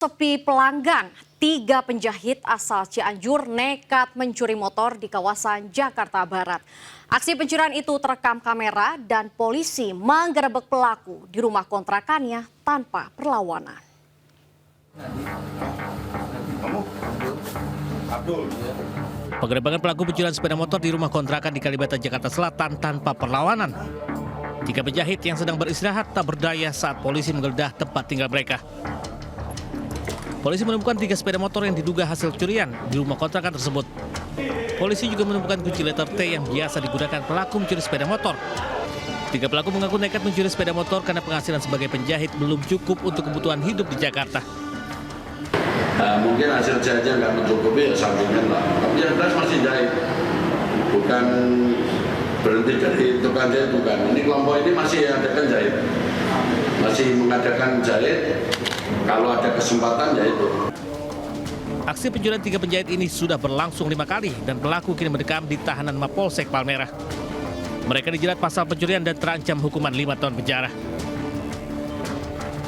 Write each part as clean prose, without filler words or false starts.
Sepi pelanggan, 3 penjahit asal Cianjur nekat mencuri motor di kawasan Jakarta Barat. Aksi pencurian itu terekam kamera dan polisi menggerebek pelaku di rumah kontrakannya tanpa perlawanan. Penggerebekan pelaku pencurian sepeda motor di rumah kontrakan di Kalibata, Jakarta Selatan tanpa perlawanan. 3 penjahit yang sedang beristirahat tak berdaya saat polisi menggeledah tempat tinggal mereka. Polisi menemukan 3 sepeda motor yang diduga hasil curian di rumah kontrakan tersebut. Polisi juga menemukan kunci letter T yang biasa digunakan pelaku mencuri sepeda motor. 3 pelaku mengaku nekat mencuri sepeda motor karena penghasilan sebagai penjahit belum cukup untuk kebutuhan hidup di Jakarta. Mungkin hasil jahitnya nggak mencukupi ya sampingan lah. Tapi yang jelas masih jahit. Bukan berhenti dari tukang jahit, bukan. Ini kelompok ini masih adakan jahit. Masih mengadakan jahit. Kalau ada kesempatan ya itu. Aksi pencurian 3 penjahit ini sudah berlangsung 5 kali dan pelaku kini mendekam di tahanan Mapolsek Palmerah. Mereka dijerat pasal pencurian dan terancam hukuman 5 tahun penjara.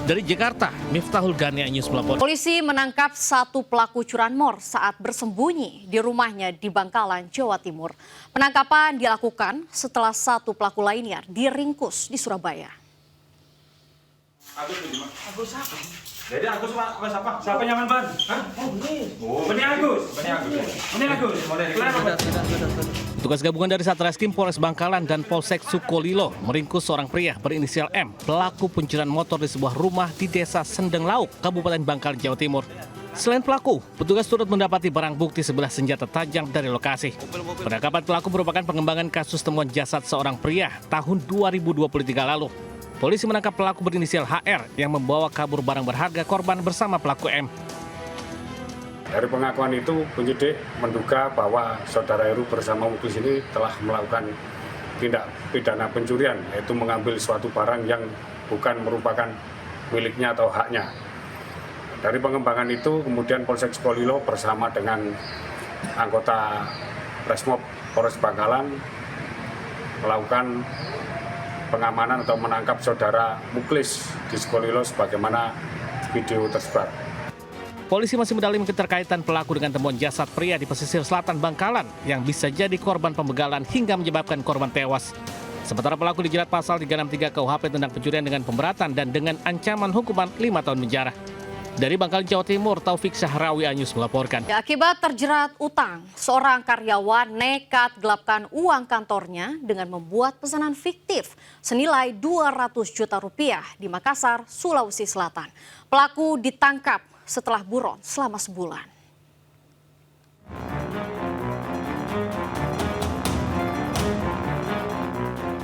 Dari Jakarta, Miftahul Ghania News melapor. Polisi menangkap 1 pelaku curanmor saat bersembunyi di rumahnya di Bangkalan, Jawa Timur. Penangkapan dilakukan setelah 1 pelaku lainnya diringkus di Surabaya. Agus apa? Jadi Agus apa? Siapa nyaman ban? Hah? Oh, Beni Agus. Petugas gabungan dari Satreskrim Polres Bangkalan dan Polsek Sukolilo meringkus seorang pria berinisial M, pelaku pencurian motor di sebuah rumah di Desa Sendeng Lauk, Kabupaten Bangkalan, Jawa Timur. Selain pelaku, petugas turut mendapati barang bukti sebelah senjata tajam dari lokasi. Penangkapan pelaku merupakan pengembangan kasus temuan jasad seorang pria tahun 2023 lalu. Polisi menangkap pelaku berinisial HR yang membawa kabur barang berharga korban bersama pelaku M. Dari pengakuan itu, penyidik menduga bahwa saudara Heru bersama Muklis ini telah melakukan tindak pidana pencurian, yaitu mengambil suatu barang yang bukan merupakan miliknya atau haknya. Dari pengembangan itu, kemudian Polsek Sukolilo bersama dengan anggota Resmob Polres Bangkalan melakukan pengamanan atau menangkap saudara Muklis di Sukolilo sebagaimana video tersebar. Polisi masih mendalami keterkaitan pelaku dengan temuan jasad pria di pesisir selatan Bangkalan yang bisa jadi korban pembegalan hingga menyebabkan korban tewas. Sementara pelaku dijerat pasal 363 KUHP tentang pencurian dengan pemberatan dan dengan ancaman hukuman 5 tahun penjara. Dari Bangkalan, Jawa Timur, Taufik Syahrawi Anyus melaporkan. Akibat terjerat utang, seorang karyawan nekat gelapkan uang kantornya dengan membuat pesanan fiktif senilai 200 juta rupiah di Makassar, Sulawesi Selatan. Pelaku ditangkap setelah buron selama sebulan.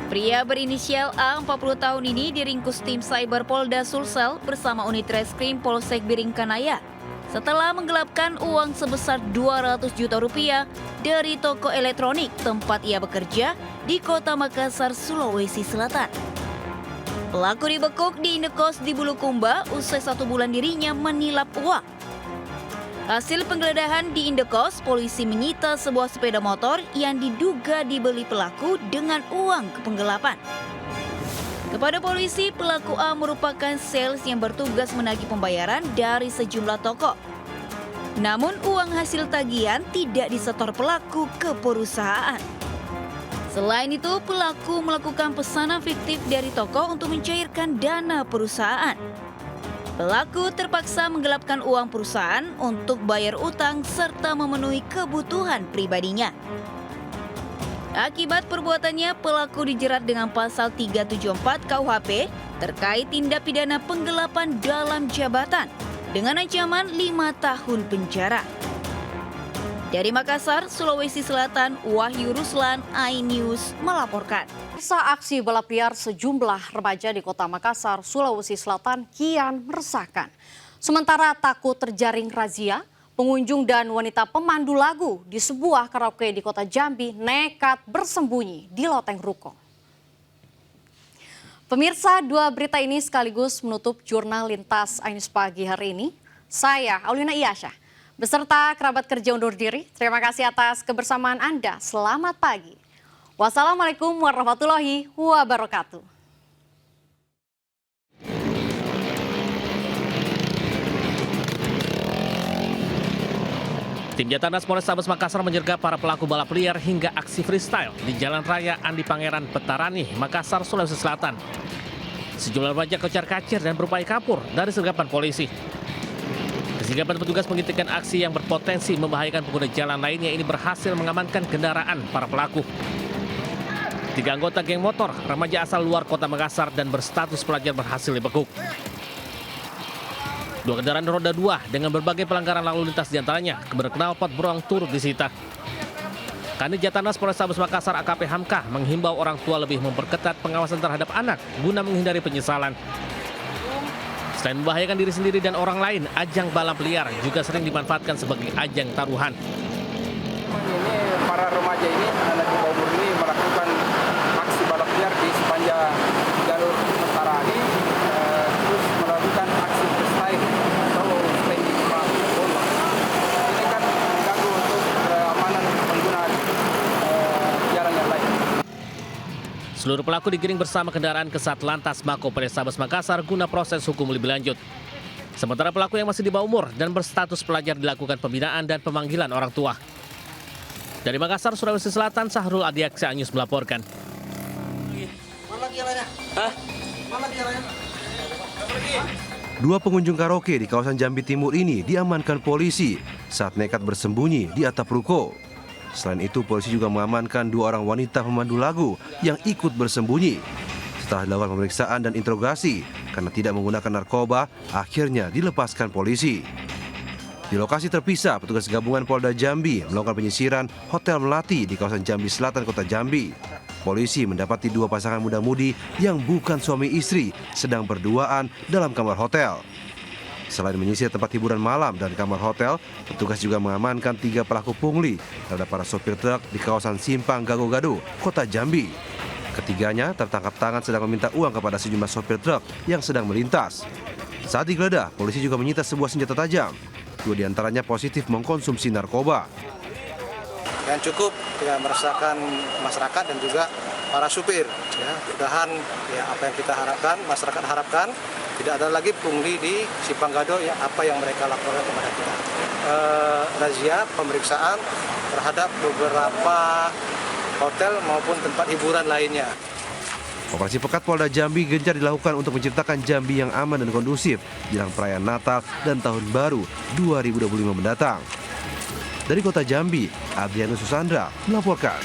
Pria berinisial A 40 tahun ini diringkus tim Cyber Polda Sulsel bersama unit reskrim Polsek Biringkanaya setelah menggelapkan uang sebesar 200 juta rupiah dari toko elektronik tempat ia bekerja di Kota Makassar, Sulawesi Selatan. Pelaku dibekuk di indekos di Bulukumba usai 1 bulan dirinya menilap uang. Hasil penggeledahan di indekos, polisi menyita sebuah sepeda motor yang diduga dibeli pelaku dengan uang kepenggelapan. Kepada polisi, pelaku A merupakan sales yang bertugas menagih pembayaran dari sejumlah toko. Namun uang hasil tagihan tidak disetor pelaku ke perusahaan. Selain itu, pelaku melakukan pesanan fiktif dari toko untuk mencairkan dana perusahaan. Pelaku terpaksa menggelapkan uang perusahaan untuk bayar utang serta memenuhi kebutuhan pribadinya. Akibat perbuatannya, pelaku dijerat dengan pasal 374 KUHP terkait tindak pidana penggelapan dalam jabatan dengan ancaman 5 tahun penjara. Dari Makassar, Sulawesi Selatan, Wahyu Ruslan, iNews melaporkan. Masa aksi balap liar sejumlah remaja di Kota Makassar, Sulawesi Selatan kian meresahkan. Sementara takut terjaring razia, pengunjung dan wanita pemandu lagu di sebuah karaoke di Kota Jambi nekat bersembunyi di loteng ruko. Pemirsa, 2 berita ini sekaligus menutup jurnal Lintas iNews pagi hari ini. Saya Aulina Iyasha beserta kerabat kerja undur diri. Terima kasih atas kebersamaan Anda. Selamat pagi. Wassalamualaikum warahmatullahi wabarakatuh. Tim Jatadras Polrestabes Makassar menyergap para pelaku balap liar hingga aksi freestyle di Jalan Raya Andi Pangeran Petarani, Makassar, Sulawesi Selatan. Sejumlah remaja kocar-kacir dan berupaya kabur dari sergapan polisi. Kesigapan petugas menghentikan aksi yang berpotensi membahayakan pengguna jalan lainnya ini berhasil mengamankan kendaraan para pelaku. 3 anggota geng motor, remaja asal luar kota Makassar dan berstatus pelajar berhasil dibekuk. 2 kendaraan roda 2 dengan berbagai pelanggaran lalu lintas diantaranya berknalpot berong turut disita. Kanit Jatadras Polrestabes Makassar AKP Hamka menghimbau orang tua lebih memperketat pengawasan terhadap anak guna menghindari penyesalan. Selain membahayakan diri sendiri dan orang lain, ajang balap liar juga sering dimanfaatkan sebagai ajang taruhan. Ini para remaja ini, anak di bawah umur ini melakukan aksi balap liar di sepanjang jalur Petarani, terus melakukan aksi freestyle atau standing bola. Ini kan mengganggu untuk keamanan pengguna jalan yang lain. Seluruh pelaku digiring bersama kendaraan ke Satlantas Mako Polrestabes Makassar guna proses hukum lebih lanjut. Sementara pelaku yang masih di bawah umur dan berstatus pelajar dilakukan pembinaan dan pemanggilan orang tua. Dari Makassar, Sulawesi Selatan, Sahrul Adiaksa News melaporkan. Dua pengunjung karaoke di kawasan Jambi Timur ini diamankan polisi saat nekat bersembunyi di atap ruko. Selain itu, polisi juga mengamankan 2 orang wanita pemandu lagu yang ikut bersembunyi. Setelah dilakukan pemeriksaan dan interogasi, karena tidak menggunakan narkoba, akhirnya dilepaskan polisi. Di lokasi terpisah, petugas gabungan Polda Jambi melakukan penyisiran Hotel Melati di kawasan Jambi Selatan, Kota Jambi. Polisi mendapati 2 pasangan muda-mudi yang bukan suami istri sedang berduaan dalam kamar hotel. Selain menyisir tempat hiburan malam dan kamar hotel, petugas juga mengamankan 3 pelaku pungli terhadap para sopir truk di kawasan Simpang Gado-Gado, Kota Jambi. Ketiganya tertangkap tangan sedang meminta uang kepada sejumlah sopir truk yang sedang melintas. Saat digeledah, polisi juga menyita sebuah senjata tajam. 2 diantaranya positif mengkonsumsi narkoba. Yang cukup meresahkan masyarakat dan juga para supir. Ya, mudahan apa yang kita harapkan, masyarakat harapkan tidak ada lagi pungli di Simpang Gado ya, apa yang mereka laporkan kepada kita. Razia pemeriksaan terhadap beberapa hotel maupun tempat hiburan lainnya. Operasi Pekat Polda Jambi gencar dilakukan untuk menciptakan Jambi yang aman dan kondusif jelang perayaan Natal dan Tahun Baru 2025 mendatang. Dari Kota Jambi, Adrianus Susandra melaporkan.